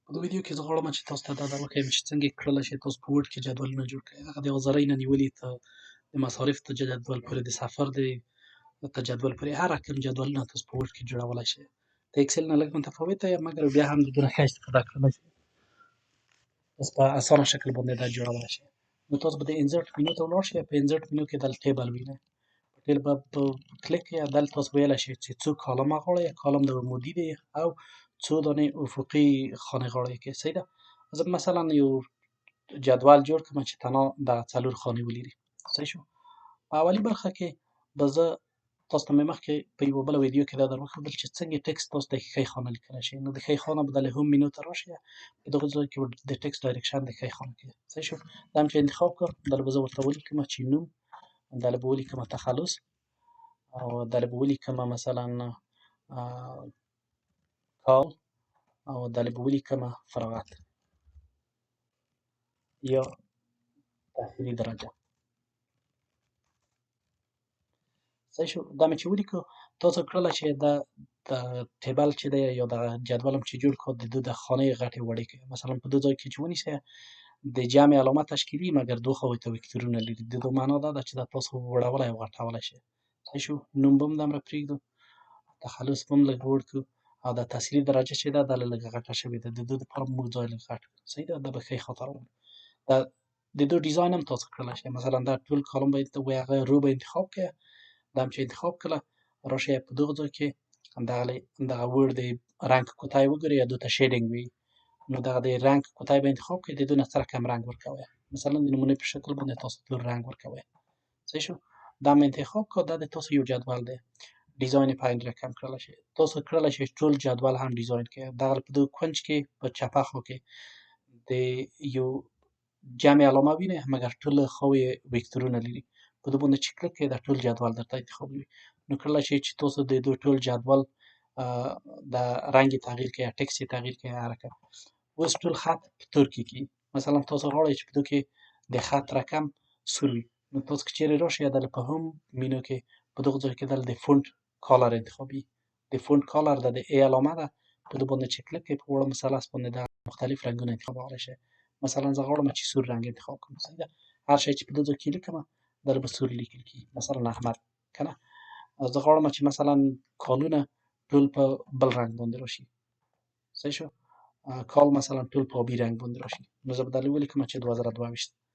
په دې ویډیو کې زه غواړم چې تاسو ته دا وښیم چې څنګه کړلی شئ تاسو په وورډ کې جدولونه جوړ کړئ. هغه د آذرۍ نه نیولې ته د مصارفو ته جدول پورې، د سفر ته جدول پورې، هر رقم جدولونه تاسو په وورډ کې جوړولی شئ. د اکسل نه لږ متفاوته یې، مګر بیا هم د دونه ښه استفاده کړلی شئ. تاسو په اسانه شکل باندې دا جوړولی شئ. نو تاسو به د انسرټ منیو ته ولاړ شئ. په انسرټ منیو کې دلته ټیبل وینئ. په ټیبل په کلیک کې دلته تاسو ویلی شئ چې څو کالمه غواړئ. کالم د عمودي دی او څو دانې افقي خانې غواړئ کې. صحیح ده. زه مثلا یو جدول جوړ کړم چې تنها دغه 4 خانې ولري. صحیح شو. په اولي برخه کې به زه تاسو ته مې مخکې په یوه بله ویډیو کې دا در وښودل چې څنګه ټکسټ تاسو د ښۍ خانه لیکلی شئ. نو د ښۍ خانه به د هوم منیو ته راشئ. په دغه ځای کې به د ټکسټ ډایرکشن د ښۍ خانه کې. صحیح شو. دا هم چې انتخاب کړ، دا به زه ورته ولیکم چې نوم، دا به ولیکم تخلص، او دا به ولیکم مثلا کال، او دا به ولیکم فراغت یا تحصیلي درجه. صحیح شو. دا مې چې ولیکو، تاسو کړلی چې د ټیبل چې دی یا دغه جدول هم چې جوړ کړو د ده د خانې غټې وړې کړئ. مثلا په دې ځای کې چې ونیسئ د جمع علامه تشکیلي، مګر دوه خواوې ته وکتورونه لري. د دې معنا دا ده چې دا تاسو وړولی او غټولی شئ. صحیح شو. نوم به هم دومره پرېږدو، تخلص به هم لږ لوړ کړو، او دا تحصیلي درجه چې ده دا لږه غټه شوې ده. د ده دپاره به موږ ځای لږ غټ کړو. صحیح ده. دا به ښۍ خواته راوړو. دا د دوی ډیزاین هم تاسو کړلی شئ. مثلا دا ټول کالم به هغه رو به انتخاب کړئ. دا هم چې انتخاب کړله، راشئ په دغه ځای کې دغه وورډ د رنګ کوتاه یې وګورئ، یا دوی ته شیډینګ وایي. نو دغه د رنګ کوتاه به انتخاب کړئ، د دوی نه څه رقم رنګ ورکوئ. مثلا د نمونې په شکل باندې تاسو تور رنګ ورکوئ. صحیح شو. دا مې انتخاب کړ. دا د تاسو یو جدول دی. ډیزاین یې په عین رقم کړلی شئ. تاسو کړلی شئ ټول جدول هم ډیزاین کړئ. دغه په دغه کونج کې په چپه خوا کې د یو جمع علامه وینئ، مګر ټوله خواوې یې وکتورونه لري. په دې باندې چې کلیک کړئ دا ټول جدول درته انتخابوي. نو کړلی شئ چې تاسو د دوی ټول جدول د رنګ یې تغییر کړئ، ټکسټ یې تغییر کړئ، هر رقم. اوس ټول خط په تور کې کړي. مثلا تاسو غواړئ چې په دې کې د خط رقم سور وي. نو تاسو که چیرې راشئ دلته په هوم منیو کې په دغه ځای کې دلته د فونټ کالر انتخابوي. د فونټ کالر د ای علامه ده. په دې باندې چې کلیک کړئ په وړه مثلث باندې د مختلف رنګونه انتخابولی شئ. مثلا زه غواړم چې سور رنګ انتخاب کړم. صحیح ده. هر شی چې په دې ځای کې لیکمه دا به سور لیکل کېږي. مثلا احمد، که نه زه غواړم چې مثلا کالونه ټول په بل رنګ باندې راشي. صحیح شو. کال مثلا ټول په آبي رنګ باندې راشي. نو زه به دلته ولیکم چې 2022.